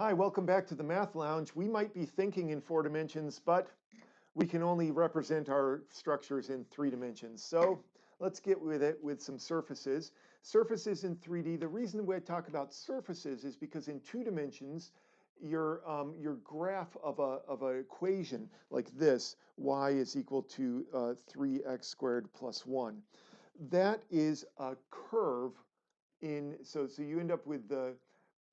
Hi, welcome back to the Math Lounge. We might be thinking in 4 dimensions, but we can only represent our structures in 3 dimensions. So let's get with it with some surfaces. Surfaces in 3D, the reason we talk about surfaces is because in 2 dimensions, your graph of an equation like this, y is equal to 3x squared plus 1, that is a curve so you end up with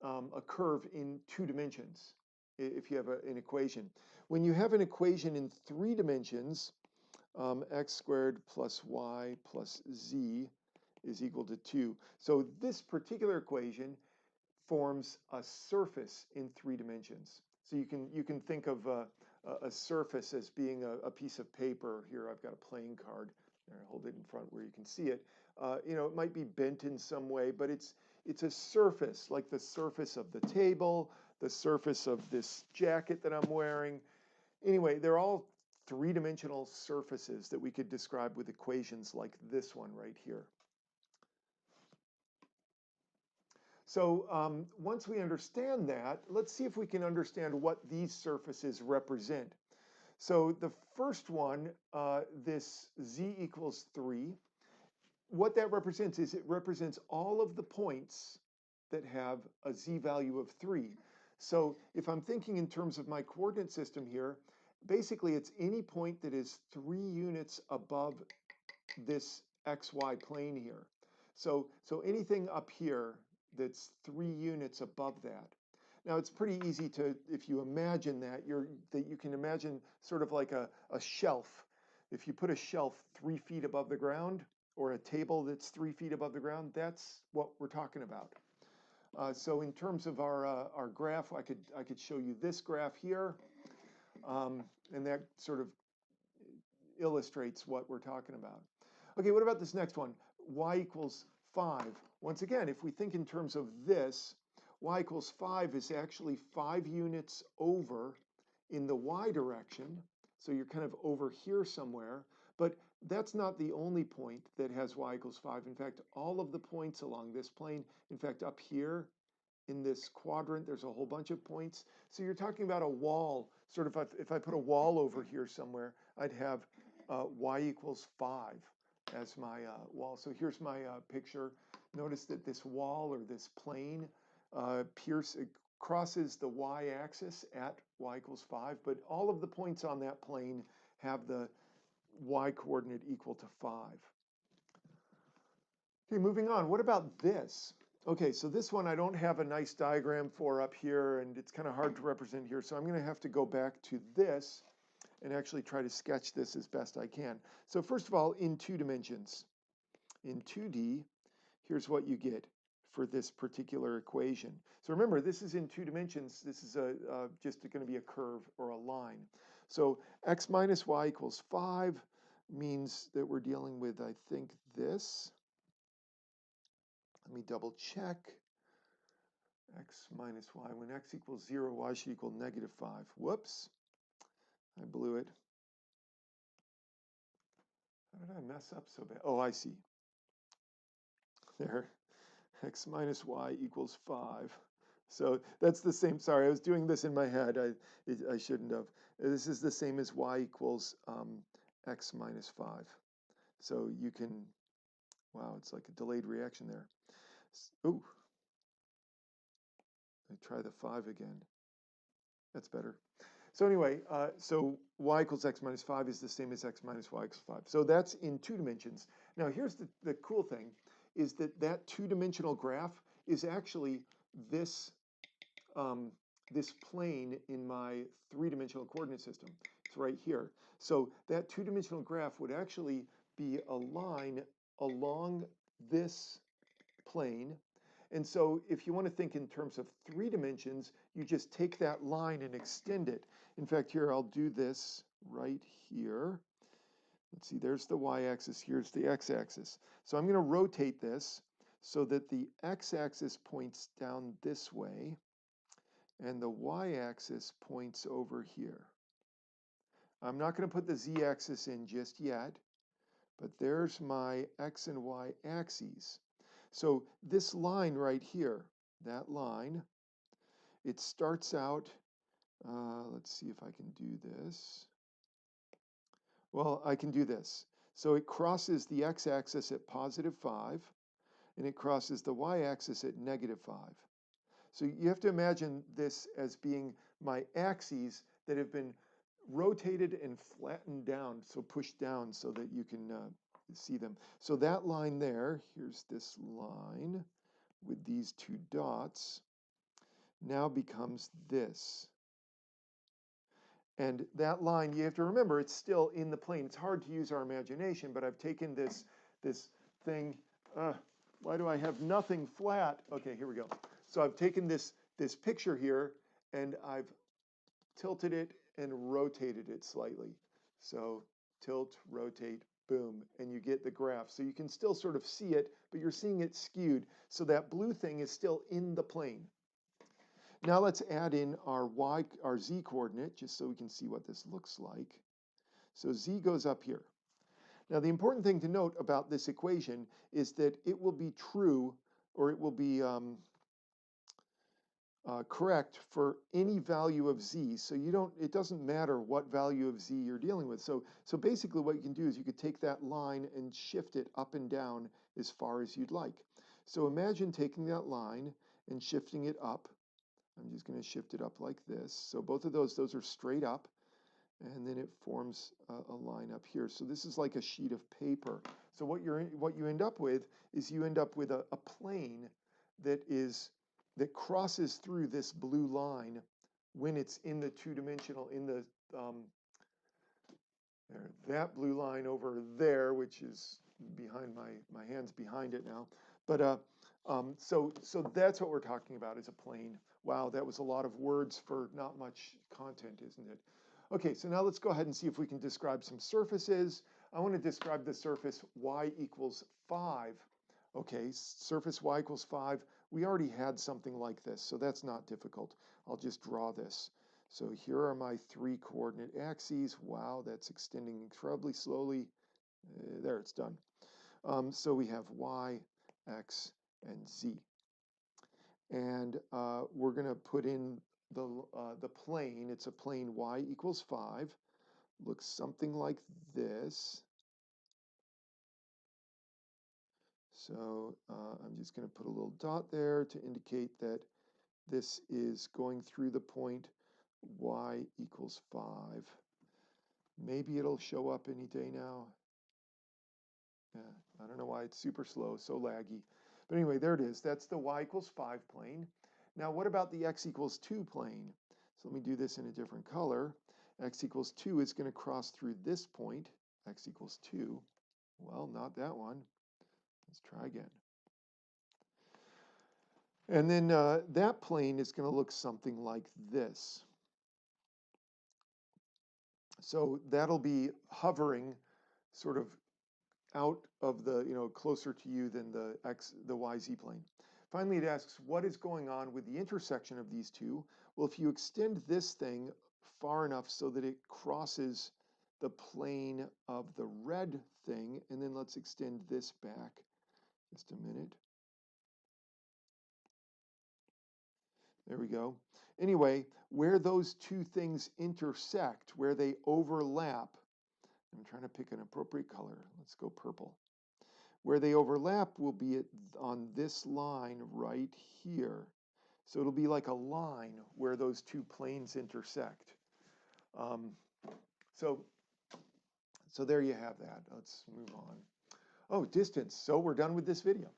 a curve in 2 dimensions if you have an equation. When you have an equation in 3 dimensions, x squared plus y plus z is equal to 2. So this particular equation forms a surface in 3 dimensions. So you can think of a surface as being a piece of paper. Here I've got a playing card. There, I'll hold it in front where you can see it. It might be bent in some way, but it's a surface, like the surface of the table, the surface of this jacket that I'm wearing. Anyway, they're all three-dimensional surfaces that we could describe with equations like this one right here. So once we understand that, let's see if we can understand what these surfaces represent. So the first one, this z equals 3, what that represents is it represents all of the points that have a z value of 3. So if I'm thinking in terms of my coordinate system here, basically it's any point that is 3 units above this xy plane here. So anything up here that's 3 units above that. Now it's pretty easy to, if you imagine that, you can imagine sort of like a shelf. If you put a shelf 3 feet above the ground, or a table that's 3 feet above the ground, that's what we're talking about. So in terms of our graph, I could show you this graph here, and that sort of illustrates what we're talking about. Okay, what about this next one? Y equals 5. Once again, if we think in terms of this, y equals 5 is actually 5 units over in the y direction. So you're kind of over here somewhere. But that's not the only point that has y equals 5. In fact, all of the points along this plane, in fact, up here in this quadrant, there's a whole bunch of points. So you're talking about a wall. Sort of if I put a wall over here somewhere, I'd have y equals 5 as my wall. So here's my picture. Notice that this wall or this plane crosses the y-axis at y equals 5, but all of the points on that plane have the y coordinate equal to 5. Okay, moving on. What about this? Okay, so this one I don't have a nice diagram for up here, and it's kind of hard to represent here, so I'm going to have to go back to this and actually try to sketch this as best I can. So first of all, in 2 dimensions. In 2D, here's what you get for this particular equation. So remember, this is in 2 dimensions. This is just going to be a curve or a line. So x minus y equals 5 means that we're dealing with, I think, this. Let me double check. X minus y. When x equals 0, y should equal negative 5. Whoops. I blew it. How did I mess up so bad? Oh, I see. There. X minus y equals 5. So that's the same. Sorry, I was doing this in my head. I shouldn't have. This is the same as y equals x minus 5. So you can, wow, it's like a delayed reaction there. Ooh. I try the 5 again. That's better. So anyway, so y equals x minus 5 is the same as x minus y equals 5. So that's in 2 dimensions. Now here's the cool thing, is that that 2-dimensional graph is actually this, this plane in my 3-dimensional coordinate system. It's right here. So that 2-dimensional graph would actually be a line along this plane. And so if you want to think in terms of 3 dimensions, you just take that line and extend it. In fact, here I'll do this right here. Let's see, there's the y-axis, here's the x-axis. So I'm going to rotate this so that the x-axis points down this way and the y-axis points over here. I'm not going to put the z-axis in just yet, but there's my x and y axes. So this line right here, that line, it starts out, let's see if I can do this. Well, I can do this. So it crosses the x-axis at +5, and it crosses the y-axis at -5. So you have to imagine this as being my axes that have been rotated and flattened down, so pushed down so that you can see them. So that line there, here's this line with these two dots, now becomes this. And that line, you have to remember, it's still in the plane. It's hard to use our imagination, but I've taken this thing. Why do I have nothing flat? Okay, here we go. So I've taken this picture here, and I've tilted it and rotated it slightly. So tilt, rotate, boom, and you get the graph. So you can still sort of see it, but you're seeing it skewed. So that blue thing is still in the plane. Now let's add in our z coordinate, just so we can see what this looks like. So z goes up here. Now the important thing to note about this equation is that it will be true, or it will be correct for any value of z. So it doesn't matter what value of z you're dealing with. So basically what you can do is you could take that line and shift it up and down as far as you'd like. So imagine taking that line and shifting it up. I'm just going to shift it up like this. So both of those are straight up, and then it forms a line up here. So this is like a sheet of paper. So what you end up with is you end up with a plane that crosses through this blue line when it's in the two-dimensional, in the that blue line over there, which is behind my hand's behind it now. But so that's what we're talking about, is a plane. Wow, that was a lot of words for not much content, isn't it? Okay, so now let's go ahead and see if we can describe some surfaces. I want to describe the surface y equals 5. Okay, surface y equals 5. We already had something like this, so that's not difficult. I'll just draw this. So here are my 3 coordinate axes. Wow, that's extending incredibly slowly. There, it's done. So we have y, x, and z. And we're going to put in the plane. It's a plane y equals 5. Looks something like this. So I'm just going to put a little dot there to indicate that this is going through the point y equals 5. Maybe it'll show up any day now. Yeah, I don't know why it's super slow, so laggy. But anyway, there it is. That's the y equals 5 plane. Now, what about the x equals 2 plane? So let me do this in a different color. X equals 2 is going to cross through this point, x equals 2. Well, not that one. Let's try again. And then that plane is going to look something like this. So that'll be hovering sort of out of the, closer to you than the YZ plane. Finally, it asks, what is going on with the intersection of these two? Well, if you extend this thing far enough so that it crosses the plane of the red thing, and then let's extend this back just a minute. There we go. Anyway, where those two things intersect, where they overlap, I'm trying to pick an appropriate color. Let's go purple. Where they overlap will be on this line right here. So it'll be like a line where those two planes intersect. So there you have that. Let's move on. Oh, distance. So we're done with this video.